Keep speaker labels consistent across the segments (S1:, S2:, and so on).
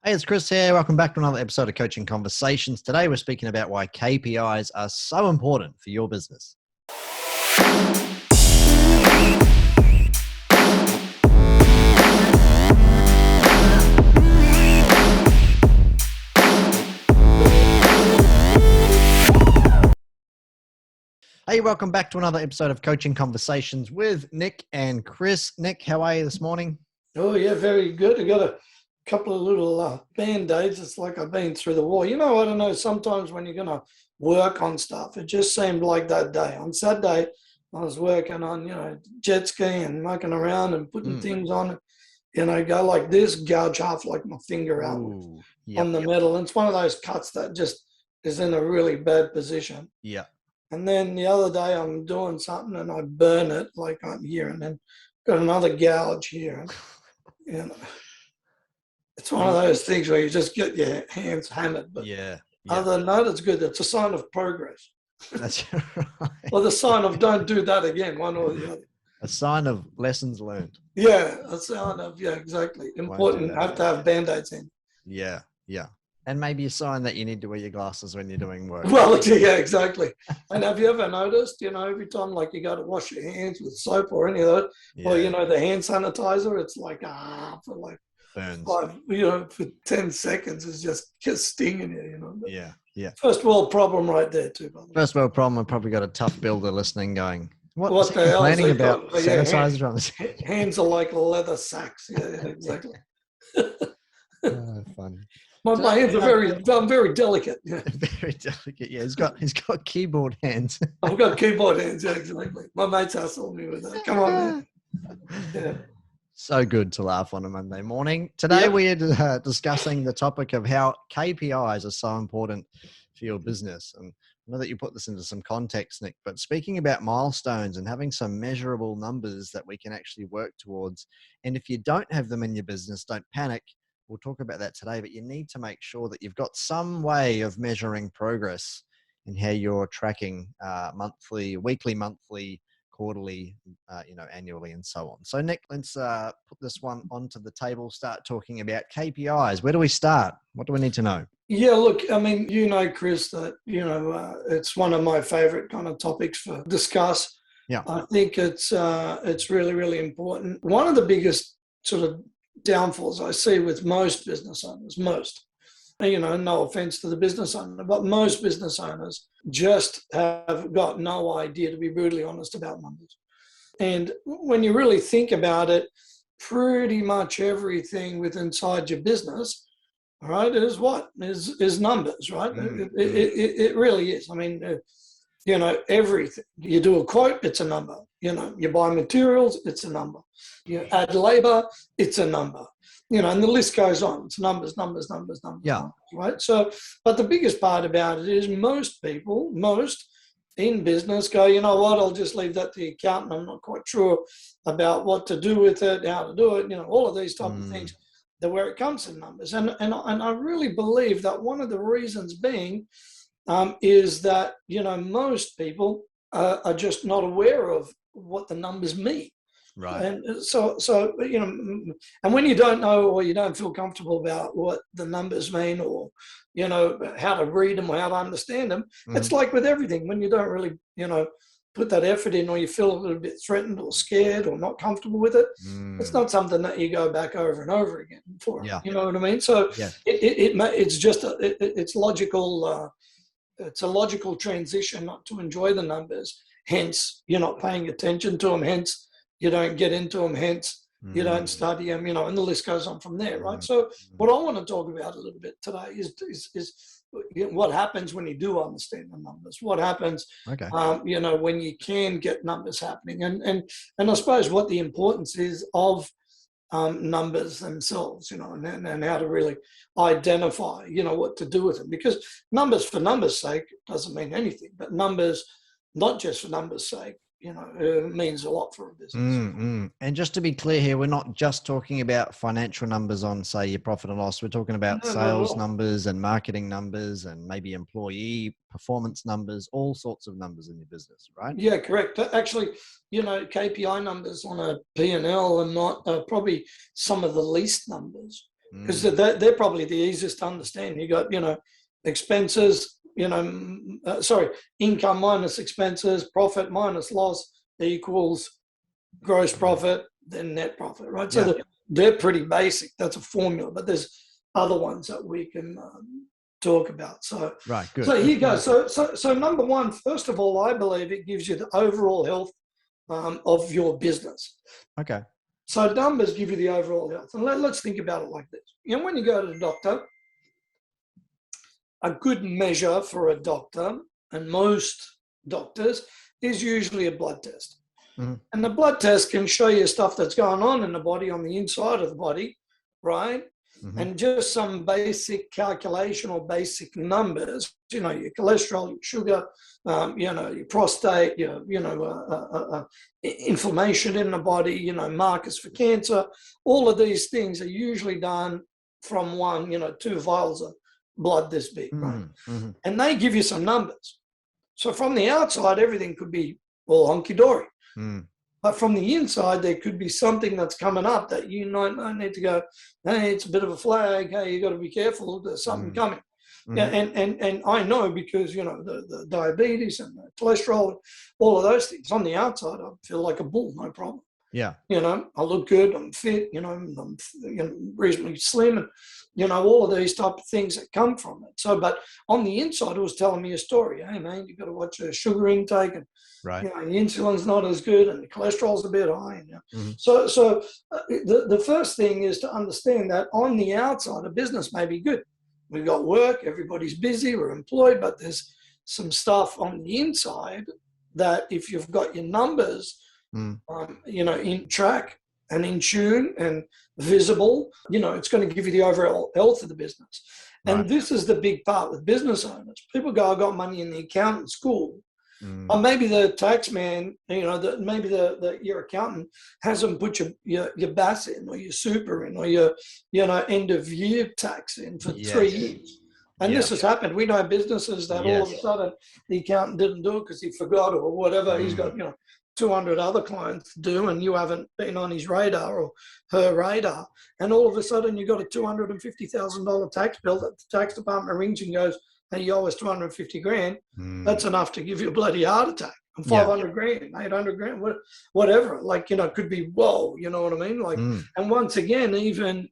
S1: Hey, it's Chris here. Welcome back to another episode of Coaching Conversations. Today, we're speaking about why KPIs are so important for your business. Hey, welcome back to another episode of Coaching Conversations with Nick and Chris. Nick, how are you this morning?
S2: Oh, yeah, very good. I got a couple of little Band-Aids. It's like I've been through the war. I don't know, sometimes when you're going to work on stuff, it just seemed like that day. On Saturday, I was working on, jet skiing and mucking around and putting things on, go like this, gouge half like my finger out on the metal. And it's one of those cuts that just is in a really bad position.
S1: Yeah.
S2: And then the other day I'm doing something and I burn it like I'm here, and then got another gouge here. And, it's one of those things where you just get your hands hammered. But other than that, it's good. It's a sign of progress.
S1: That's right.
S2: Or the sign of don't do that again, one or the other.
S1: A sign of lessons learned.
S2: Yeah, a sign of, exactly. Important. Have to have Band-Aids in.
S1: Yeah. And maybe a sign that you need to wear your glasses when you're doing work.
S2: Well, yeah, exactly. And have you ever noticed, every time like you go to wash your hands with soap or any of that, or, the hand sanitizer, it's like, for like,
S1: burns.
S2: For 10 seconds, it's just stinging you,
S1: Yeah.
S2: First world problem right there too, by the way.
S1: First world problem. I've probably got a tough builder listening going,
S2: what the hell
S1: complaining about sanitizer?
S2: Hands are like leather sacks. Yeah, exactly.
S1: Funny.
S2: My hands are I'm very delicate. Yeah.
S1: Very delicate. Yeah, he's got keyboard hands.
S2: I've got keyboard hands, yeah, exactly. My mates hustled me with that. Come on, man. Yeah.
S1: So good to laugh on a Monday morning. Today we're discussing the topic of how KPIs are so important for your business. And I know that you put this into some context, Nick, but speaking about milestones and having some measurable numbers that we can actually work towards. And if you don't have them in your business, don't panic. We'll talk about that today, but you need to make sure that you've got some way of measuring progress in how you're tracking monthly, weekly, monthly, quarterly, annually, and so on. So Nick, let's put this one onto the table, start talking about KPIs. Where do we start? What do we need to know?
S2: Yeah, look, Chris, that, it's one of my favorite kind of topics for discuss.
S1: Yeah.
S2: I think it's really, really important. One of the biggest sort of downfalls I see with most business owners, no offense to the business owner, but most business owners just have got no idea, to be brutally honest, about numbers. And when you really think about it, pretty much everything with inside your business, all right, is numbers, right? It really is. Everything. You do a quote, it's a number. You buy materials, it's a number. You add labor, it's a number. And the list goes on. It's numbers, right? So, but the biggest part about it is most people in business go, you know what, I'll just leave that to the accountant. I'm not quite sure about what to do with it, how to do it, all of these type of things, that where it comes in numbers. And I really believe that one of the reasons being is that, most people are just not aware of what the numbers mean.
S1: Right.
S2: And so, and when you don't know or you don't feel comfortable about what the numbers mean or, how to read them or how to understand them, it's like with everything. When you don't really, put that effort in, or you feel a little bit threatened or scared or not comfortable with it, it's not something that you go back over and over again for.
S1: Yeah.
S2: You know what I mean? So it's just it's logical. It's a logical transition not to enjoy the numbers. Hence, you're not paying attention to them. Hence, you don't get into them. Hence, you don't study them. And the list goes on from there, right? So, what I want to talk about a little bit today is what happens when you do understand the numbers. What happens, when you can get numbers happening, and I suppose what the importance is of numbers themselves, and how to really identify, what to do with them. Because numbers for numbers' sake doesn't mean anything, but numbers, not just for numbers' sake, it means a lot for a business.
S1: And just to be clear here, we're not just talking about financial numbers on, say, your profit and loss. We're talking about sales numbers and marketing numbers and maybe employee performance numbers, all sorts of numbers in your business, right?
S2: Yeah, correct. Actually, KPI numbers on a P&L are not probably some of the least numbers because they're probably the easiest to understand. You got, expenses, income minus expenses, profit minus loss equals gross profit, then net profit, right? So they're pretty basic. That's a formula, but there's other ones that we can talk about. So,
S1: right, good.
S2: So here you go. So number one, first of all, I believe it gives you the overall health of your business.
S1: Okay.
S2: So numbers give you the overall health. And let's think about it like this. When you go to the doctor, a good measure for a doctor, and most doctors, is usually a blood test.
S1: Mm-hmm.
S2: And the blood test can show you stuff that's going on in the body, on the inside of the body, right? Mm-hmm. And just some basic calculation or basic numbers, your cholesterol, your sugar, your prostate, inflammation in the body, markers for cancer. All of these things are usually done from 2 vials of blood this big, right? Mm-hmm. And they give you some numbers. So from the outside, everything could be all hunky-dory. Mm. But from the inside, there could be something that's coming up that you might need to go, hey, it's a bit of a flag. Hey, you got to be careful. There's something coming. Mm-hmm. Yeah, and I know because, the diabetes and the cholesterol, all of those things. On the outside, I feel like a bull, no problem.
S1: Yeah.
S2: I look good. I'm fit. I'm reasonably slim, and all of these type of things that come from it. So, but on the inside, it was telling me a story. Hey, man, you got to watch your sugar intake, and
S1: right.
S2: Your insulin's not as good, and the cholesterol's a bit high. Mm-hmm. So the first thing is to understand that on the outside, a business may be good. We've got work. Everybody's busy. We're employed, but there's some stuff on the inside that if you've got your numbers, in track and in tune and visible, it's going to give you the overall health of the business. And right. This is the big part with business owners. People go, I got money in the accountant school. Or maybe the tax man, maybe your accountant hasn't put your BAS in or your super in or your, end of year tax in for 3 years. And this has happened. We know businesses that all of a sudden the accountant didn't do it because he forgot or whatever. He's got, 200 other clients to do, and you haven't been on his radar or her radar. And all of a sudden you got a $250,000 tax bill that the tax department rings and goes, hey, you owe us 250 grand. That's enough to give you a bloody heart attack. And 500 grand, 800 grand, whatever. Could be, whoa, you know what I mean? And once again, even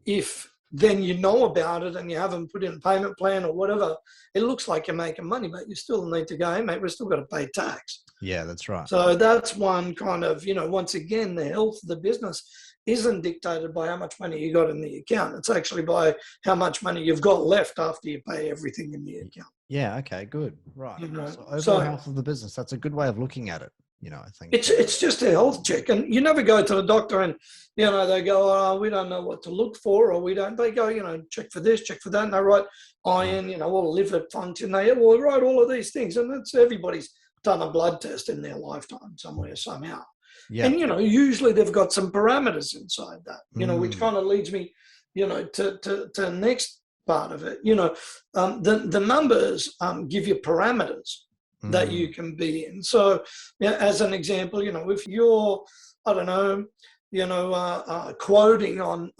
S2: if then you know about it and you haven't put in a payment plan or whatever, it looks like you're making money, but you still need to go, hey, mate, we've still got to pay tax.
S1: Yeah, that's right.
S2: So that's one kind of, once again, the health of the business isn't dictated by how much money you got in the account. It's actually by how much money you've got left after you pay everything in the account.
S1: Yeah. Okay, good. Right. So overall health of the business, that's a good way of looking at it. I think
S2: it's just a health check, and you never go to the doctor and they go, oh, we don't know what to look for, or they go, check for this, check for that, and they write iron, all liver function, they will write all of these things, and it's everybody's done a blood test in their lifetime somewhere somehow. Yeah. And usually they've got some parameters inside that, which kind of leads me to the next part of it. The numbers give you parameters that you can be in. So, as an example, if you're, I don't know, quoting on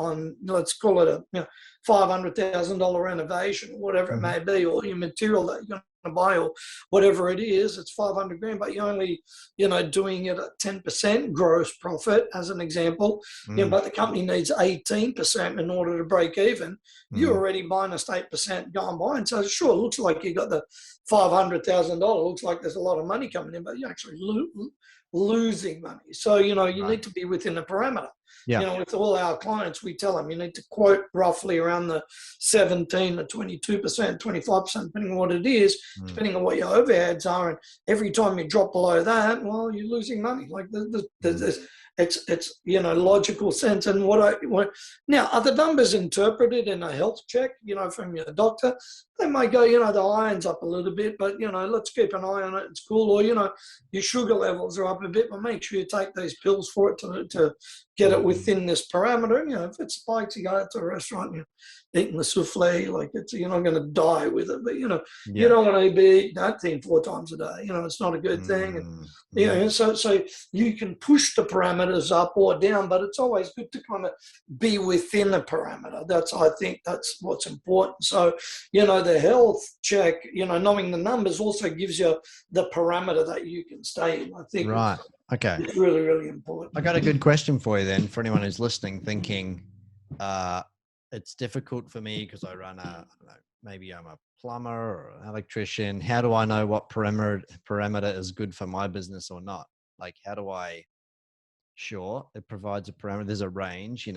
S2: let's call it a $500,000 renovation, whatever it may be, or your material that you're going to buy or whatever it is, it's 500 grand, but you're only, doing it at 10% gross profit as an example, but the company needs 18% in order to break even. You're already minus 8% going by. And so sure, it looks like you got the $500,000, looks like there's a lot of money coming in, but you're actually losing money. So, you need to be within the parameter. Yeah. With all our clients, we tell them you need to quote roughly around the 17 to 22%, 25%, depending on what it is, depending on what your overheads are. And every time you drop below that, well, you're losing money. Like it's logical sense. And what now, are the numbers interpreted in a health check, from your doctor? they might go, the iron's up a little bit, but, let's keep an eye on it. It's cool. Or, your sugar levels are up a bit, but make sure you take these pills for it to get it within this parameter. And, if it spikes, you go out to a restaurant, you're eating the souffle, you're not going to die with it, but, you don't want to be eating that thing 4 times a day. It's not a good thing. And, so you can push the parameters up or down, but it's always good to kind of be within a parameter. I think that's what's important. So, the health check, knowing the numbers also gives you the parameter that you can stay in. I think
S1: right. Okay.
S2: It's really, really important.
S1: I got a good question for you then, for anyone who's listening, thinking it's difficult for me because I run maybe I'm a plumber or an electrician. How do I know what parameter is good for my business or not? How do I, sure, it provides a parameter. There's a range,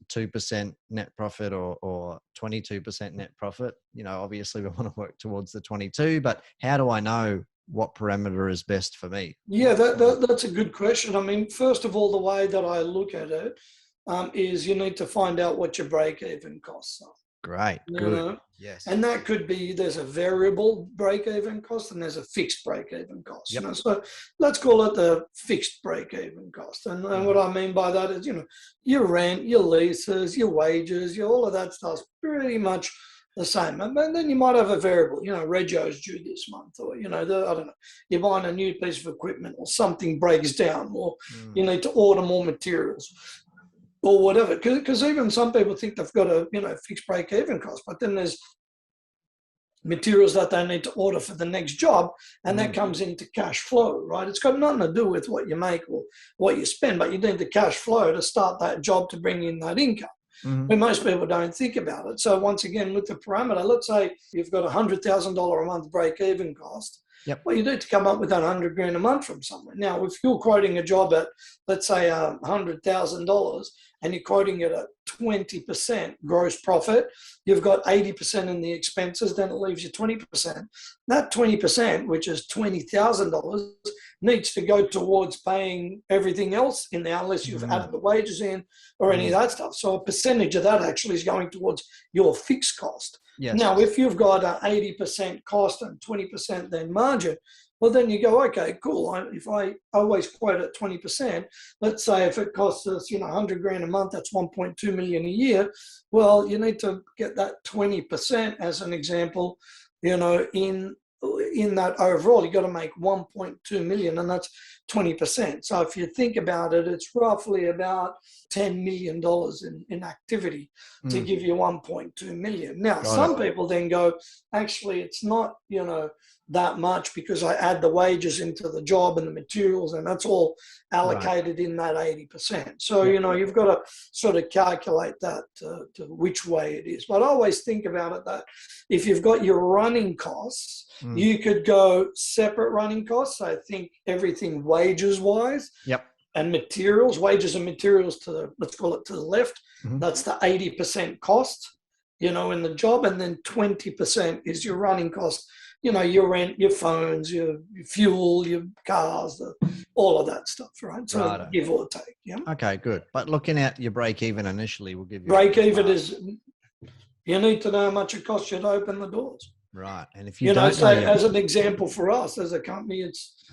S1: 2% net profit or 22% net profit. Obviously we want to work towards the 22, but how do I know what parameter is best for me?
S2: Yeah, that's a good question. I mean, first of all, the way that I look at it is you need to find out what your break-even costs are.
S1: Great. Good. Yes.
S2: And that could be, there's a variable break-even cost and there's a fixed break-even cost.
S1: Yep.
S2: So let's call it the fixed break-even cost. And what I mean by that is, your rent, your leases, your wages, all of that stuff's pretty much the same. And then you might have a variable, regio's due this month, or, I don't know, you're buying a new piece of equipment or something breaks down, or you need to order more materials, or whatever, because even some people think they've got a fixed break-even cost, but then there's materials that they need to order for the next job, and that comes into cash flow, right? It's got nothing to do with what you make or what you spend, but you need the cash flow to start that job to bring in that income. But most people don't think about it. So once again, with the parameter, let's say you've got $100,000 a month break-even cost.
S1: Yep.
S2: Well, you need to come up with that $100,000 a month from somewhere. Now, if you're quoting a job at, let's say, $100,000, and you're quoting it at 20% gross profit, you've got 80% in the expenses, then it leaves you 20%. That 20%, which is $20,000, needs to go towards paying everything else in there, unless you've added the wages in or any of that stuff. So a percentage of that actually is going towards your fixed cost.
S1: Yes.
S2: Now, if you've got an 80% cost and 20% then margin, well, then you go, okay, cool. If I always quote at 20%, let's say if it costs us, $100,000 a month, that's 1.2 million a year. Well, you need to get that 20% as an example, in that overall, you got to make 1.2 million, and that's 20%. So if you think about it, it's roughly about $10 million in activity to give you 1.2 million. Now, some people then go, actually, it's not, that much because I add the wages into the job and the materials, and that's all allocated in that 80%. So, you've got to sort of calculate that to which way it is. But I always think about it that if you've got your running costs, you could go separate running costs. I think everything wages wise.
S1: Yep.
S2: And materials, wages and materials let's call it to the left. That's the 80% cost, in the job. And then 20% is your running cost. Your rent, your phones, your fuel, your cars, all of that stuff, right? So give or take, yeah.
S1: Okay, good. But looking at your break even initially will give you...
S2: Break even is, you need to know how much it costs you to open the doors.
S1: Right. And if you don't
S2: say, as an example for us as a company, it's,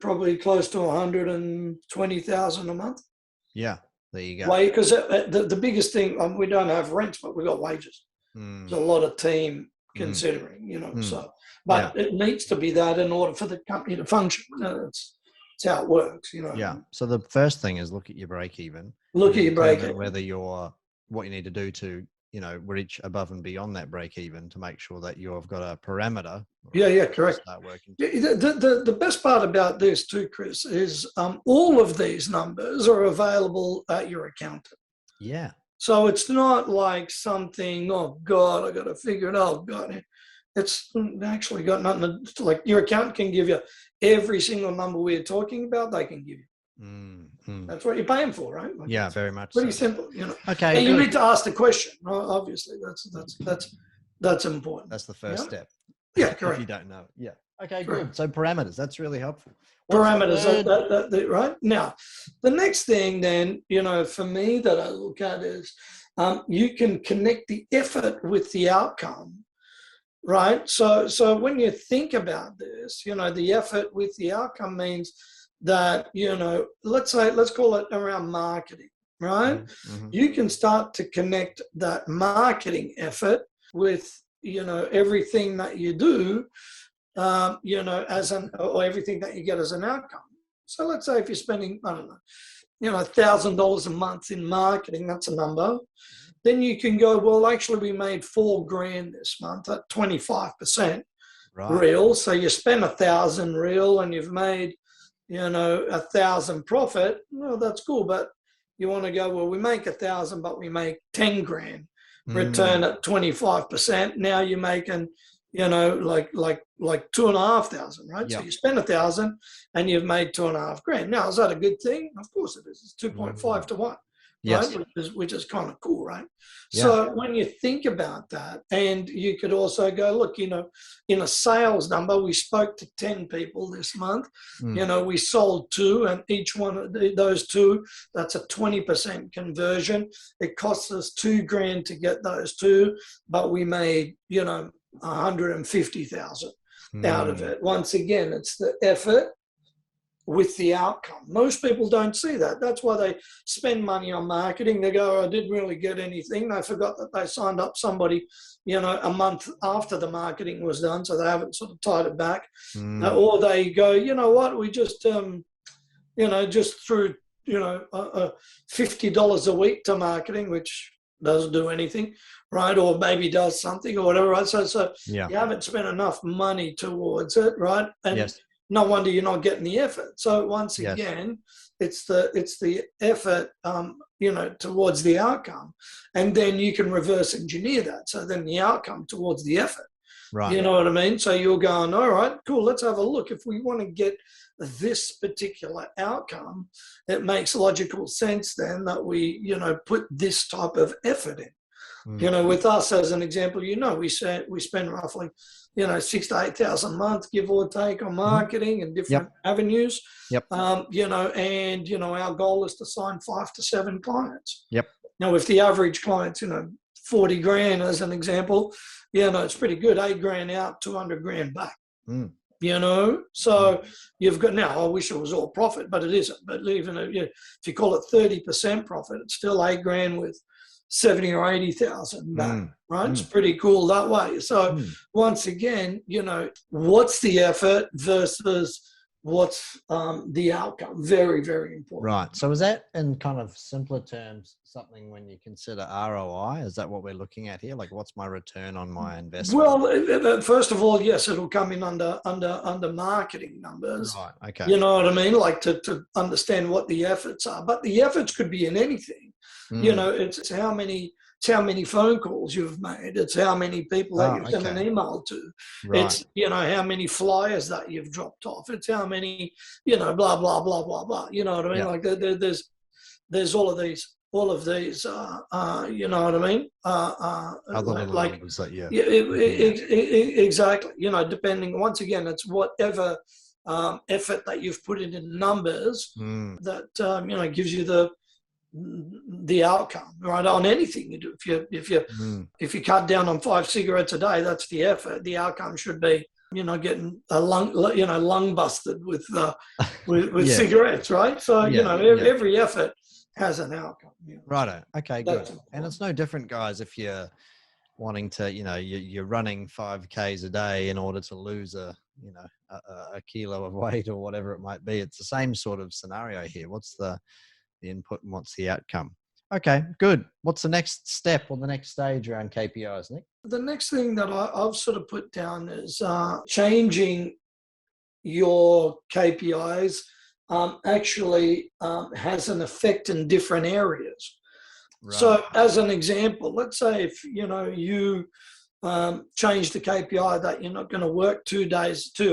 S2: probably close to 120,000 a month.
S1: Yeah, there you go.
S2: Because the biggest thing, we don't have rents, but we've got wages. There's a lot of team considering, so, but it needs to be that in order for the company to function. It's how it works,
S1: Yeah. So the first thing is look at your break even.
S2: Look at your break even.
S1: Whether what you need to do to, reach above and beyond that break even to make sure that you've got a parameter.
S2: Yeah, correct.
S1: Start working.
S2: The best part about this too, Chris, is all of these numbers are available at your accountant.
S1: Yeah.
S2: So it's not like something, oh God, I got to figure it out. God, it's actually got nothing to, like your accountant can give you every single number we're talking about. They can give you. That's what you're paying for, right?
S1: Yeah, very much.
S2: Pretty simple,
S1: Okay.
S2: And you need to ask the question. Obviously, that's important.
S1: That's the first step.
S2: Yeah, correct.
S1: If you don't know. Yeah. Okay, good. So parameters, that's really helpful.
S2: Parameters, right? Now, the next thing then, for me that I look at is you can connect the effort with the outcome, right? So when you think about this, the effort with the outcome means that, let's call it around marketing, right?
S1: Mm-hmm.
S2: You can start to connect that marketing effort with, everything that you do, or everything that you get as an outcome. So let's say if you're spending, I don't know, $1,000 a month in marketing, that's a number. Then you can go, well, actually we made $4,000 this month at 25% real. So you spend 1,000 real and you've made, 1,000 profit. Well, that's cool. But you want to go, well, we make 1,000, but we make 10 grand return at 25%. Now you're making, like 2,500, right?
S1: Yep.
S2: So you spend 1,000 and you've made 2.5 grand. Now, is that a good thing? Of course it is. It's 2.5 to 1.
S1: Yes.
S2: Right? Which is kind of cool, right?
S1: Yeah.
S2: So when you think about that, and you could also go, look, in a sales number, we spoke to 10 people this month. We sold 2, and each one of those 2, that's a 20% conversion. It costs us $2,000 to get those 2, but we made, 150,000 out of it. Once again, it's the effort with the outcome. Most people don't see that. That's why they spend money on marketing. They go, I didn't really get anything. They forgot that they signed up somebody, a month after the marketing was done, so they haven't sort of tied it back. Or they go, what, we just, just threw, $50 a week to marketing, which doesn't do anything, right? Or maybe does something or whatever, right? So you haven't spent enough money towards it, right? And no wonder you're not getting the effort. So once again, it's the effort, towards the outcome, and then you can reverse engineer that. So then the outcome towards the effort, right? You know what I mean? So you're going, all right, cool. Let's have a look. If we want to get this particular outcome, it makes logical sense then that we, put this type of effort in. With us as an example, we spend roughly, 6,000 to 8,000 a month, give or take, on marketing and different avenues. And our goal is to sign 5 to 7 clients. Now, if the average client's, 40 grand as an example, it's pretty good. 8 grand out, 200 grand back. So you've got, now I wish it was all profit, but it isn't. But even if you call it 30% profit, it's still 8 grand with 70 or 80,000 back, right? It's pretty cool that way. So once again, what's the effort versus what's the outcome? Very, very important.
S1: Right. So is that, in kind of simpler terms, something when you consider ROI? Is that what we're looking at here? Like, what's my return on my investment?
S2: Well, first of all, yes, it'll come in under marketing numbers.
S1: Right. Okay.
S2: You know what I mean? Like to understand what the efforts are, but the efforts could be in anything. It's how many phone calls you've made. It's how many people that you've sent an email to. Right. It's, how many flyers that you've dropped off. It's how many, blah, blah, blah, blah, blah. You know what I mean? Like there's all of these, you know what I mean?
S1: Other little numbers that
S2: exactly. Depending, once again, it's whatever effort that you've put in numbers that, gives you the outcome, right, on anything you do. If you cut down on 5 cigarettes a day, that's the effort. The outcome should be, getting a lung busted with cigarettes, right? So every effort has an outcome.
S1: Righto. Okay, good. And it's no different, guys, if you're wanting to, you're running 5Ks a day in order to lose a kilo of weight or whatever it might be. It's the same sort of scenario here. What's the input and what's the outcome? Okay, good. What's the next step or the next stage around KPIs, Nick?
S2: The next thing that I've sort of put down is changing your KPIs actually has an effect in different areas. Right. So as an example, let's say if you change the KPI that you're not going to work 2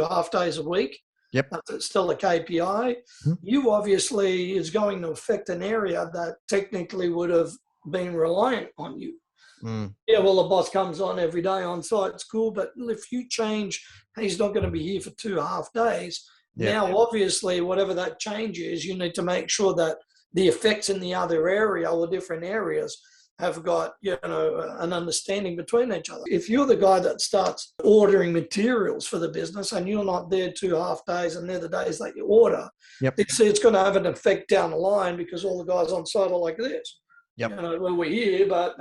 S2: half days a week.
S1: Yep.
S2: That's still a KPI. You obviously is going to affect an area that technically would have been reliant on you. Yeah, well, the boss comes on every day on site. It's cool. But if you change, he's not going to be here for 2 half days. Yep. Now, obviously, whatever that change is, you need to make sure that the effects in the other area or different areas have got, an understanding between each other. If you're the guy that starts ordering materials for the business and you're not there 2 half days and they're the days that you order,
S1: Yep.
S2: it's going to have an effect down the line because all the guys on site are like this.
S1: Yep.
S2: Well, we're here, but,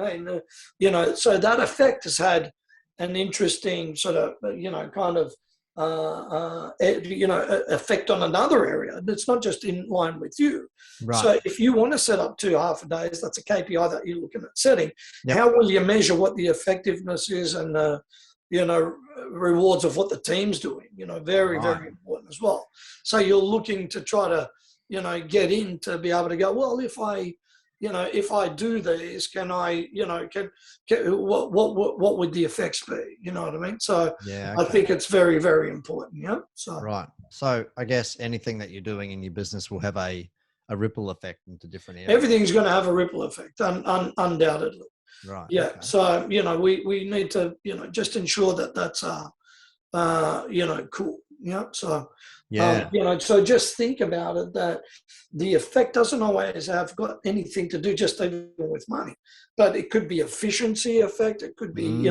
S2: so that effect has had an interesting sort of, kind of, effect on another area. It's not just in line with you.
S1: Right.
S2: So if you want to set up 2 half a days, that's a KPI that you're looking at setting.
S1: Yep.
S2: How will you measure what the effectiveness is and rewards of what the team's doing? Very, very important as well. So you're looking to try to, get in to be able to go, well, if I do this, can I, what would the effects be? You know what I mean? So
S1: yeah,
S2: okay. I think it's very, very important. Yeah. So
S1: right. So I guess anything that you're doing in your business will have a ripple effect into different areas.
S2: Everything's going to have a ripple effect, undoubtedly.
S1: Right.
S2: Yeah.
S1: Okay.
S2: So, we need to, just ensure that that's, cool. Yeah. So,
S1: yeah.
S2: So just think about it, that the effect doesn't always have got anything to do just even with money, but it could be efficiency effect. It could be,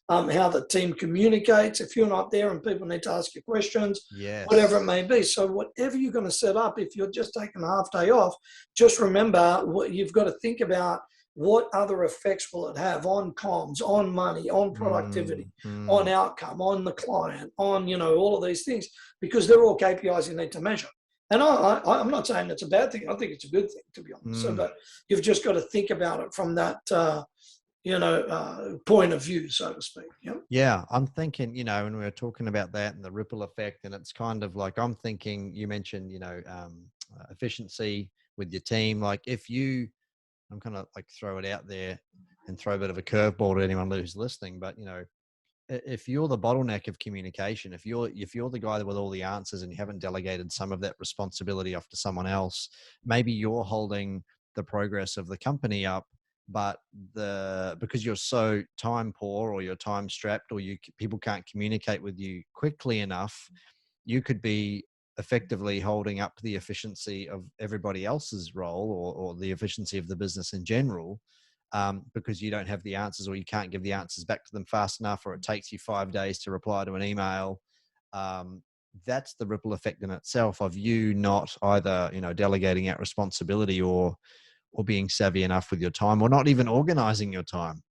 S2: how the team communicates. If you're not there and people need to ask you questions,
S1: yes.
S2: whatever it may be. So whatever you're going to set up, if you're just taking a half day off, just remember what you've got to think about. What other effects will it have on comms, on money, on productivity, on outcome, on the client, on, all of these things, because they're all KPIs you need to measure. And I'm not saying it's a bad thing. I think it's a good thing, to be honest. So, but you've just got to think about it from that, point of view, so to speak.
S1: Yeah. I'm thinking, when we were talking about that and the ripple effect, and it's kind of like, I'm thinking, you mentioned, efficiency with your team. Like I'm kind of like throw it out there and throw a bit of a curveball to anyone who's listening. But, if you're the bottleneck of communication, if you're the guy with all the answers and you haven't delegated some of that responsibility off to someone else, maybe you're holding the progress of the company up, but because you're so time poor or you're time strapped or people can't communicate with you quickly enough, you could be effectively holding up the efficiency of everybody else's role or the efficiency of the business in general, because you don't have the answers or you can't give the answers back to them fast enough, or it takes you 5 days to reply to an email. That's the ripple effect in itself of you not either, delegating out responsibility or being savvy enough with your time, or not even organizing your time,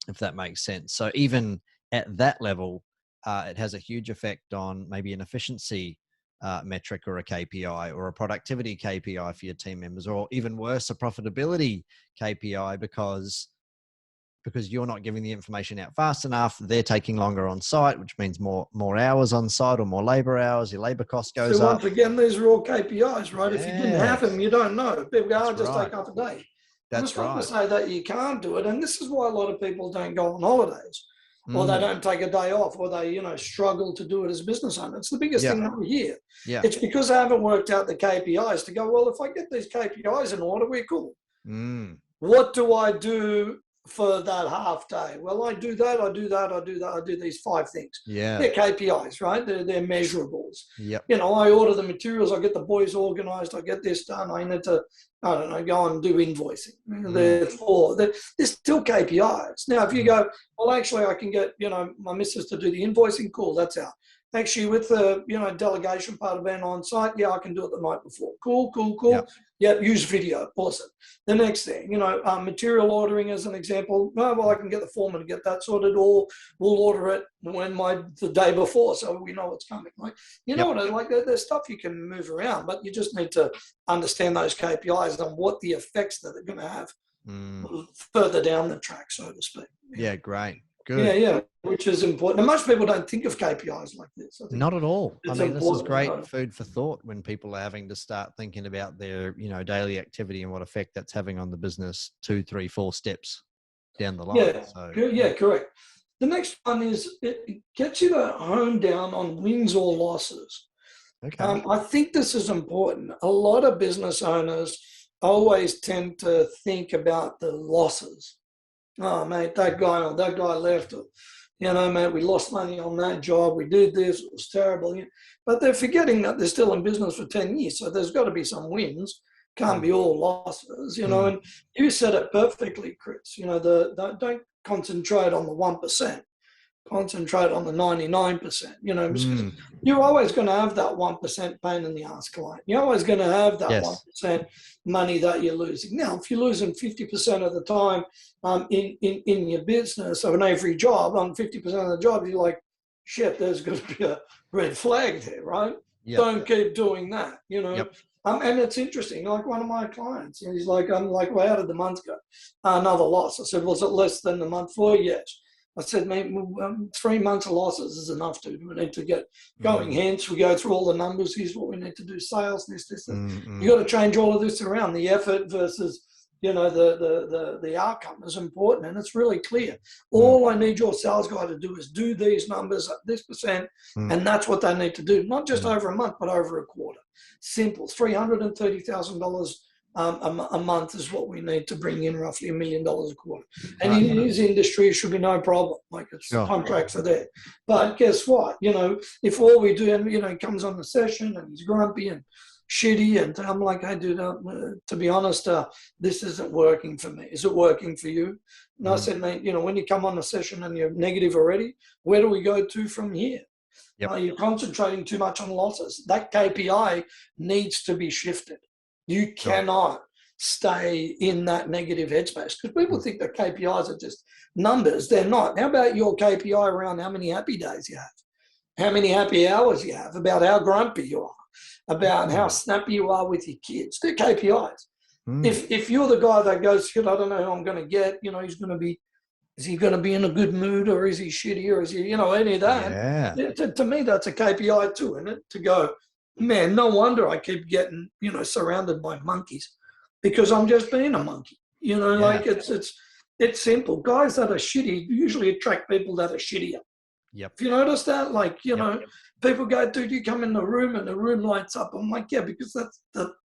S1: if that makes sense. So even at that level, it has a huge effect on maybe an efficiency metric or a KPI or a productivity KPI for your team members, or even worse, a profitability KPI, because you're not giving the information out fast enough. They're taking longer on site, which means more hours on site or more labor hours. Your labor cost goes up.
S2: So once again, these are all KPIs, right?
S1: Yes.
S2: If you didn't have them, you don't know. People go,
S1: That's
S2: just
S1: right.
S2: take half a day.
S1: That's right.
S2: Not to say that you can't do it. And this is why a lot of people don't go on holidays, or they don't take a day off, or they, struggle to do it as business owner. It's the biggest thing that we hear.
S1: Yeah.
S2: It's because they haven't worked out the KPIs to go, well, if I get these KPIs in order, we're cool. What do I do for that half day? Well, I do that, I do that, I do that, I do these 5 things.
S1: Yeah.
S2: They're KPIs, right? They're measurables.
S1: Yep.
S2: I order the materials, I get the boys organized, I get this done, I need to, go and do invoicing. Therefore, they're still KPIs. Now, if you go, well, actually, I can get, my missus to do the invoicing, cool, that's out. Actually, with the, delegation part of being on site, yeah, I can do it the night before. Cool.
S1: Yep.
S2: Yeah, use video. Awesome. The next thing, material ordering as an example. No, well, I can get the foreman to get that sorted, or we'll order it the day before, so we know what's coming. Like, there's stuff you can move around, but you just need to understand those KPIs and what the effects that they're going to have further down the track, so to speak.
S1: Yeah, great. Good.
S2: Yeah, which is important. And most people don't think of KPIs like this.
S1: Not at all. I mean, this is great
S2: right?
S1: Food for thought when people are having to start thinking about their, daily activity and what effect that's having on the business 2, 3, 4 steps down the line.
S2: Yeah, correct. The next one is it gets you to hone down on wins or losses.
S1: Okay.
S2: I think this is important. A lot of business owners always tend to think about the losses. Oh, mate, that guy left. Mate, we lost money on that job. We did this. It was terrible. But they're forgetting that they're still in business for 10 years. So there's got to be some wins Can't be all losses, you know. And you said it perfectly, Chris. You know, don't concentrate on the 1%. Concentrate on the 99%, you know, because you're always going to have that 1% pain in the ass client. You're always going to have that 1% money that you're losing. Now, if you're losing 50% of the time in your business of an every job, on 50% of the job, you're like, shit, there's going to be a red flag there, right? Don't keep doing that, you know. And it's interesting, like one of my clients, he's like, I'm like, well, how did the month go? Another loss. I said, was it less than the month before? Yes. I said, mate, 3 months of losses is enough, dude. We need to get going. Hence, we go through all the numbers. Here's what we need to do: sales, this. You got to change all of this around. The effort versus, you know, the outcome is important, and it's really clear. All I need your sales guy to do is do these numbers at this percent, and that's what they need to do. Not just over a month, but over a quarter. Simple. $330,000. A month is what we need to bring in roughly $1 million a quarter. And in his industry, it should be no problem. Like it's contracts are there. But guess what? You know, if all we do, and you know, he comes on the session and he's grumpy and shitty, and I'm like, hey, dude, to be honest, this isn't working for me. Is it working for you? And I said, mate, you know, when you come on the session and you're negative already, where do we go to from here? You're concentrating too much on losses. That KPI needs to be shifted. You cannot stay in that negative headspace, because people think that KPIs are just numbers. They're not. How about your KPI around how many happy days you have, how many happy hours you have, about how grumpy you are, about how snappy you are with your kids? They're KPIs. If you're the guy that goes, shit, I don't know who I'm going to get, you know, is he going to be in a good mood, or is he shitty, or is he, you know, any of that? To me, that's a KPI too, isn't it? To go, man, no wonder I keep getting, you know, surrounded by monkeys, because I'm just being a monkey. You know, like it's simple. Guys that are shitty usually attract people that are shittier. If you notice that, like, you know, people go, dude, you come in the room and the room lights up. I'm like, yeah, because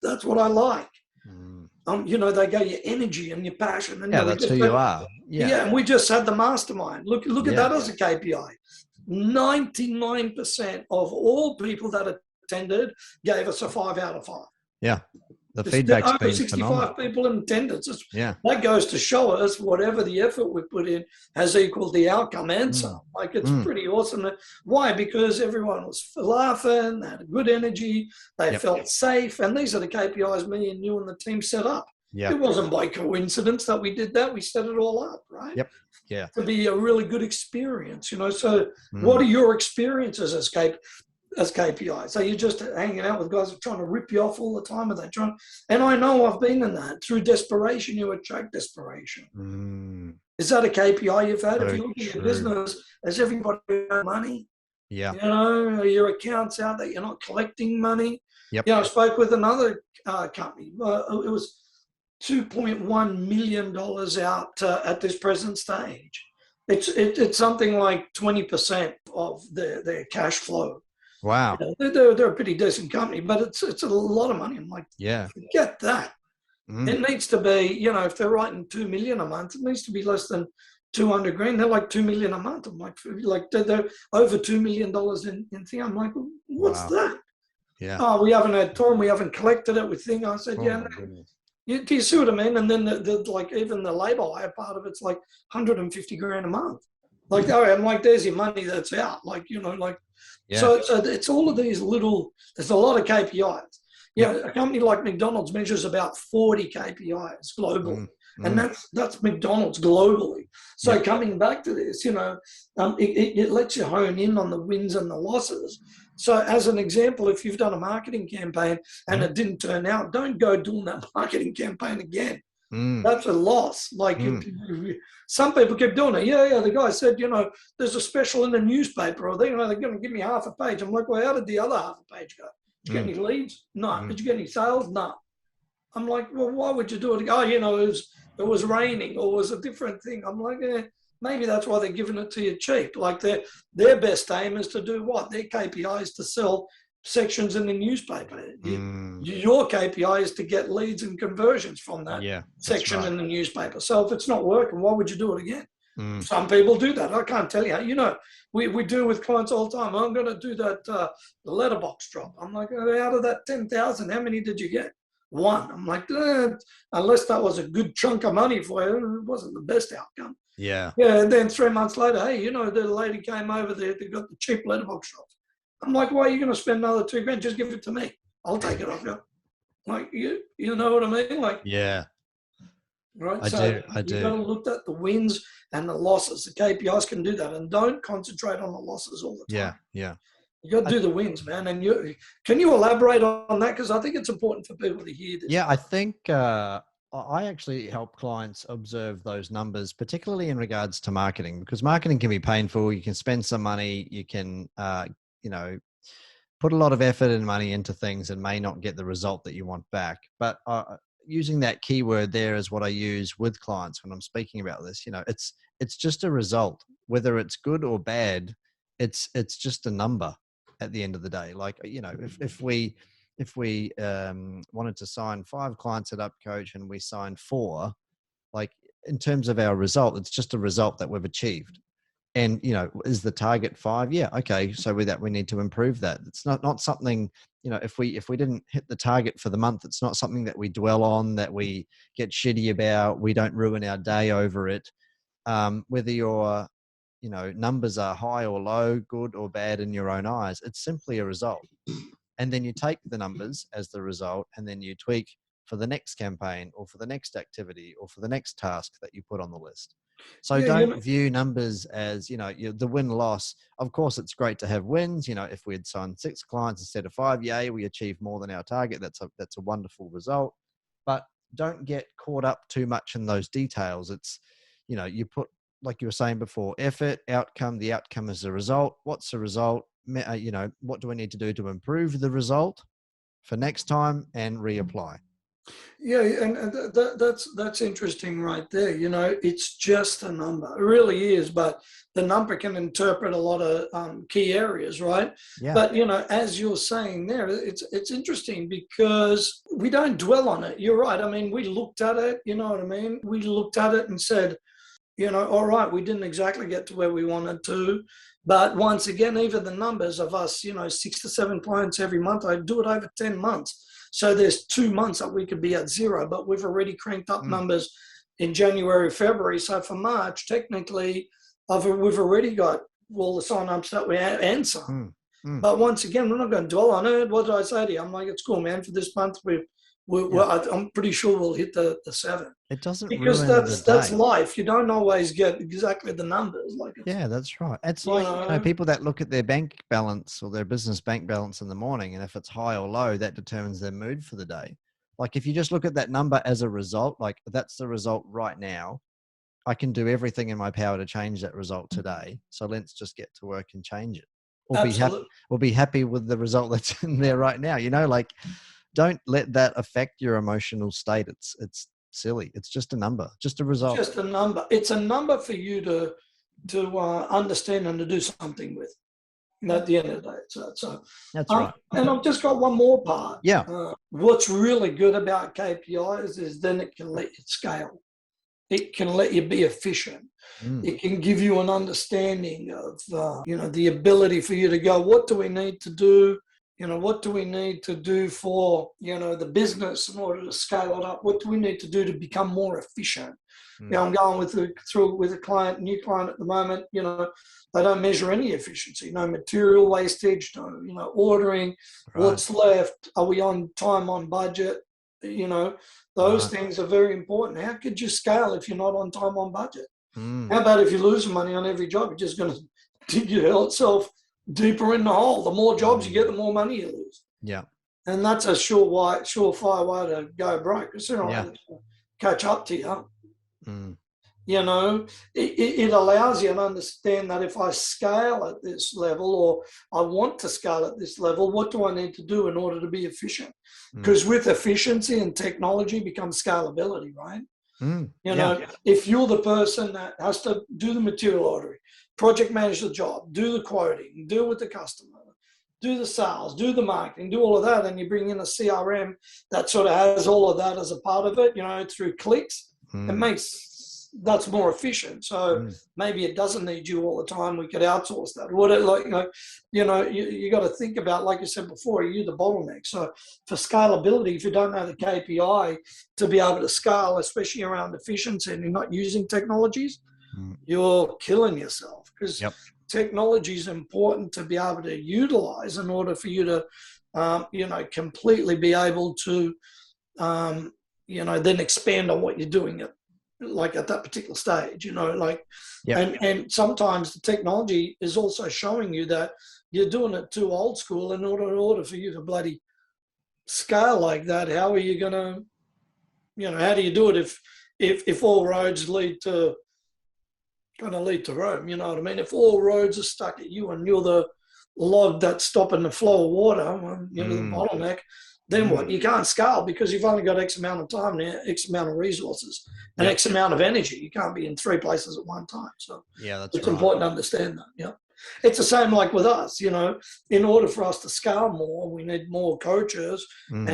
S2: that's what I like. You know, they go, your energy and your passion. And
S1: that's who you are.
S2: And we just had the mastermind. Look at that as a KPI. 99% of all people that attended gave us a 5 out of 5.
S1: The feedback's
S2: over
S1: been
S2: 65
S1: phenomenal.
S2: people in attendance. That goes to show us whatever the effort we put in has equaled the outcome and some. Like, it's pretty awesome. Why? Because everyone was laughing, they had a good energy, they felt safe, and these are the KPIs me and you and the team set up. It wasn't by coincidence that we did that. We set it all up, right? To be a really good experience, you know. So what are your experiences as KPIs? Are you just hanging out with guys who are trying to rip you off all the time? Are they trying? And I know I've been in that. Through desperation, you attract desperation. Is that a KPI you've had? If you look at your business, has everybody got money? You know, are your accounts out that you're not collecting money? You know, I spoke with another company. It was $2.1 million out at this present stage. It's something like 20% of their cash flow.
S1: Wow.
S2: You know, they're a pretty decent company, but it's a lot of money. I'm like, forget that. It needs to be, you know, if they're writing $2 million a month, it needs to be less than 200 grand. They're like $2 million a month. I'm like they're over $2 million in thing. I'm like, what's that? Oh, we haven't had time. We haven't collected it with thing. I said, do you see what I mean? And then the like, even the labor hire part of it's like 150 grand a month. Like, I'm like, there's your money that's out. Like, you know, like, so it's all of these little, there's a lot of KPIs. A company like McDonald's measures about 40 KPIs globally. And that's McDonald's globally. So coming back to this, you know, it lets you hone in on the wins and the losses. So as an example, if you've done a marketing campaign and it didn't turn out, don't go doing that marketing campaign again. That's a loss. Like some people keep doing it. The guy said, you know, there's a special in the newspaper, or they're going to give me half a page. I'm like, well, how did the other half a page go? Did you get any leads? No. Did you get any sales? No. I'm like, well, why would you do it? Oh, you know, it was raining, or it was a different thing. I'm like, maybe that's why they're giving it to you cheap. Like their best aim is to do what? Their KPI is to sell sections in the newspaper. Your KPI is to get leads and conversions from that section in the newspaper. So if it's not working, why would you do it again? Some people do that. I can't tell you. You know, we do with clients all the time. I'm going to do that letterbox drop. I'm like, out of that 10,000, how many did you get? 1. I'm like, unless that was a good chunk of money for you, it wasn't the best outcome.
S1: Yeah.
S2: Yeah, and then 3 months later, hey, the lady came over there, they got the cheap letterbox shops. I'm like, why are you going to spend another $2,000? Just give it to me. I'll take it off you. Like, you know what I mean? Like,
S1: Yeah.
S2: right?
S1: I
S2: So
S1: do.
S2: you've got to look at the wins and the losses. The KPIs can do that, and don't concentrate on the losses all the time.
S1: Yeah.
S2: You got to do the wins, man. And can you elaborate on that? Because I think it's important for people to hear this.
S1: Yeah, I think I actually help clients observe those numbers, particularly in regards to marketing, because marketing can be painful. You can spend some money, you can, put a lot of effort and money into things and may not get the result that you want back. But using that keyword there is what I use with clients when I'm speaking about this. It's just a result, whether it's good or bad. It's just a number at the end of the day. Like, if we wanted to sign 5 clients at UpCoach and we signed 4, like, in terms of our result, it's just a result that we've achieved. And, is the target 5? Yeah. Okay. So with that, we need to improve that. It's not something, if we didn't hit the target for the month, it's not something that we dwell on, that we get shitty about. We don't ruin our day over it. Whether your, numbers are high or low, good or bad in your own eyes, it's simply a result. And then you take the numbers as the result, and then you tweak for the next campaign or for the next activity or for the next task that you put on the list. So don't view numbers as, the win-loss. Of course, it's great to have wins. If we had signed 6 clients instead of 5, yay, we achieved more than our target. That's a wonderful result. But don't get caught up too much in those details. It's, you put, like you were saying before, effort, outcome. The outcome is the result. What's the result? What do I need to do to improve the result for next time and reapply?
S2: Yeah, and that's interesting right there. It's just a number. It really is, but the number can interpret a lot of key areas, right?
S1: Yeah.
S2: But as you're saying there, it's interesting because we don't dwell on it. You're right. I mean, we looked at it. You know what I mean? We looked at it and said, all right, we didn't exactly get to where we wanted to. But once again, even the numbers of us, 6 to 7 clients every month, I do it over 10 months. So there's 2 months that we could be at 0, but we've already cranked up numbers in January, February. So for March, technically, we've already got all the sign-ups that we answer. But once again, we're not going to dwell on it. What did I say to you? I'm like, it's cool, man. For this month, I'm pretty sure we'll hit the 7.
S1: It doesn't,
S2: because that's life. You don't always get exactly the numbers.
S1: Yeah, that's right. It's like people that look at their bank balance or their business bank balance in the morning, and if it's high or low, that determines their mood for the day. Like, if you just look at that number as a result, like, that's the result right now. I can do everything in my power to change that result today. So let's just get to work and change it. Or be happy with the result that's in there right now. Don't let that affect your emotional state. It's silly. It's just a number, just a result.
S2: Just a number. It's a number for you to understand and to do something with. At the end of the day, so
S1: that's right.
S2: And I've just got one more part.
S1: Yeah.
S2: What's really good about KPIs is then it can let you scale. It can let you be efficient. It can give you an understanding of the ability for you to go, what do we need to do? What do we need to do for, the business in order to scale it up? What do we need to do to become more efficient? I'm going with a new client at the moment, they don't measure any efficiency, no material wastage, no, ordering, what's left, are we on time, on budget? Those things are very important. How could you scale if you're not on time, on budget? How about if you lose money on every job? You're just going to dig yourself deeper in the hole. The more jobs you get, the more money you lose.
S1: Yeah.
S2: And that's a surefire way to go broke. It's to catch up to you. It allows you to understand that if I scale at this level, or I want to scale at this level, what do I need to do in order to be efficient? Because with efficiency and technology becomes scalability, right? If you're the person that has to do the material ordering, project manage the job, do the quoting, deal with the customer, do the sales, do the marketing, do all of that, and you bring in a CRM that sort of has all of that as a part of it, through clicks, it makes that's more efficient. So maybe it doesn't need you all the time. We could outsource that. What it like, you got to think about, like you said before, you're the bottleneck. So for scalability, if you don't know the KPI to be able to scale, especially around efficiency, and you're not using technologies, you're killing yourself, because technology is important to be able to utilize in order for you to, completely be able to, then expand on what you're doing at that particular stage, and sometimes the technology is also showing you that you're doing it too old school. In order for you to bloody scale like that, how are you going to, how do you do it if all roads lead to Rome? You know what I mean? If all roads are stuck at you and you're the log that's stopping the flow of water, the bottleneck, then what? You can't scale because you've only got X amount of time now, X amount of resources, and X amount of energy. You can't be in 3 places at one time. So it's important to understand that. Yeah. It's the same like with us, in order for us to scale more, we need more coaches,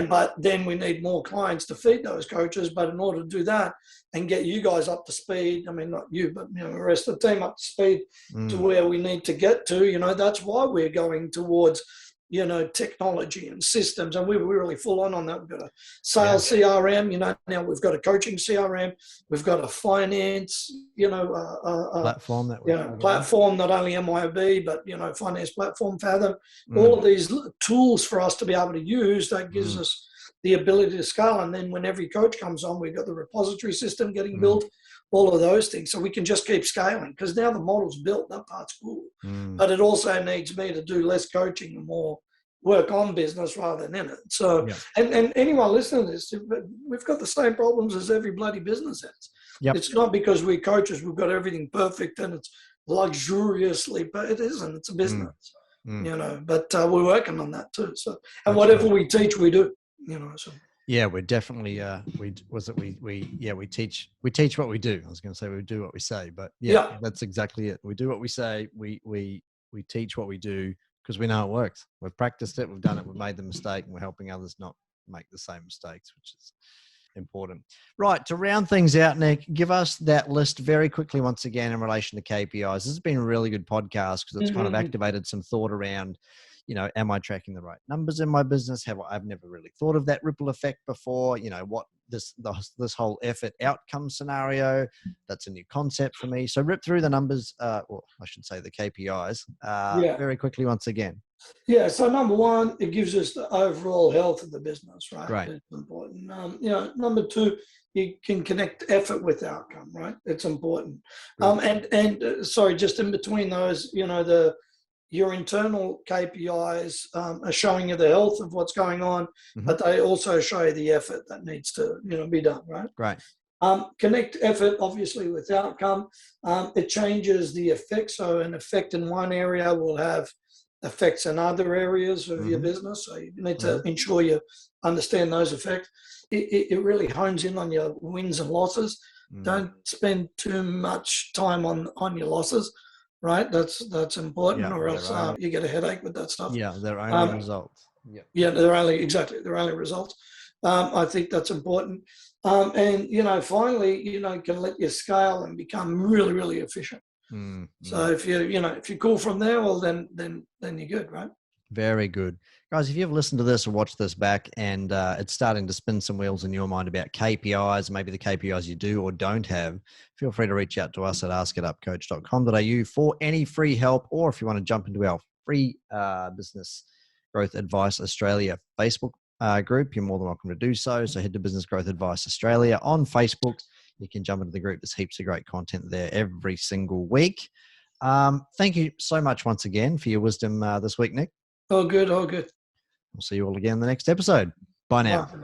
S2: but then we need more clients to feed those coaches. But in order to do that and get you guys up to speed, I mean, not you, but the rest of the team up to speed to where we need to get to, that's why we're going towards, technology and systems. And we were really full on that. We've got a sales CRM, now we've got a coaching CRM, we've got a finance,
S1: platform
S2: platform, not only MYOB, but, finance platform, Fathom, all of these tools for us to be able to use that gives us the ability to scale. And then when every coach comes on, we've got the repository system getting built, all of those things. So we can just keep scaling because now the model's built. That part's cool. But it also needs me to do less coaching and more work on business rather than in it. So, and anyone listening to this, we've got the same problems as every bloody business has. It's not because we're coaches, we've got everything perfect and it's luxuriously, but it isn't. It's a business, but we're working on that too. So, and whatever we teach, we do, so.
S1: Yeah, we're definitely we teach what we do. I was going to say we do what we say, but that's exactly it. We do what we say. We teach what we do because we know it works. We've practiced it. We've done it. We've made the mistake, and we're helping others not make the same mistakes, which is important. Right, to round things out, Nick, give us that list very quickly once again in relation to KPIs. This has been a really good podcast because it's kind of activated some thought around, am I tracking the right numbers in my business? I've never really thought of that ripple effect before. What this whole effort outcome scenario, that's a new concept for me. So rip through the numbers, or I should say the KPIs, very quickly once again.
S2: Yeah. So number one, it gives us the overall health of the business, right?
S1: Right.
S2: It's important. Number two, you can connect effort with outcome, right? It's important. Sorry, just in between those, your internal KPIs are showing you the health of what's going on, but they also show you the effort that needs to, be done, right?
S1: Right.
S2: Connect effort, obviously, with outcome. It changes the effect. So an effect in one area will have effects in other areas of your business. So you need to ensure you understand those effects. It really hones in on your wins and losses. Don't spend too much time on your losses. Right, that's important, or else you get a headache with that stuff.
S1: Yeah, they're only results.
S2: They're only results. I think that's important. And finally, can let you scale and become really, really efficient. So if you're cool from there, well, then you're good, right?
S1: Very good. Guys, if you've listened to this or watched this back and it's starting to spin some wheels in your mind about KPIs, maybe the KPIs you do or don't have, feel free to reach out to us at askitupcoach.com.au for any free help, or if you want to jump into our free Business Growth Advice Australia Facebook group, you're more than welcome to do so. So head to Business Growth Advice Australia on Facebook. You can jump into the group. There's heaps of great content there every single week. Thank you so much once again for your wisdom this week, Nick.
S2: All good.
S1: We'll see you all again in the next episode. Bye now.
S2: Bye.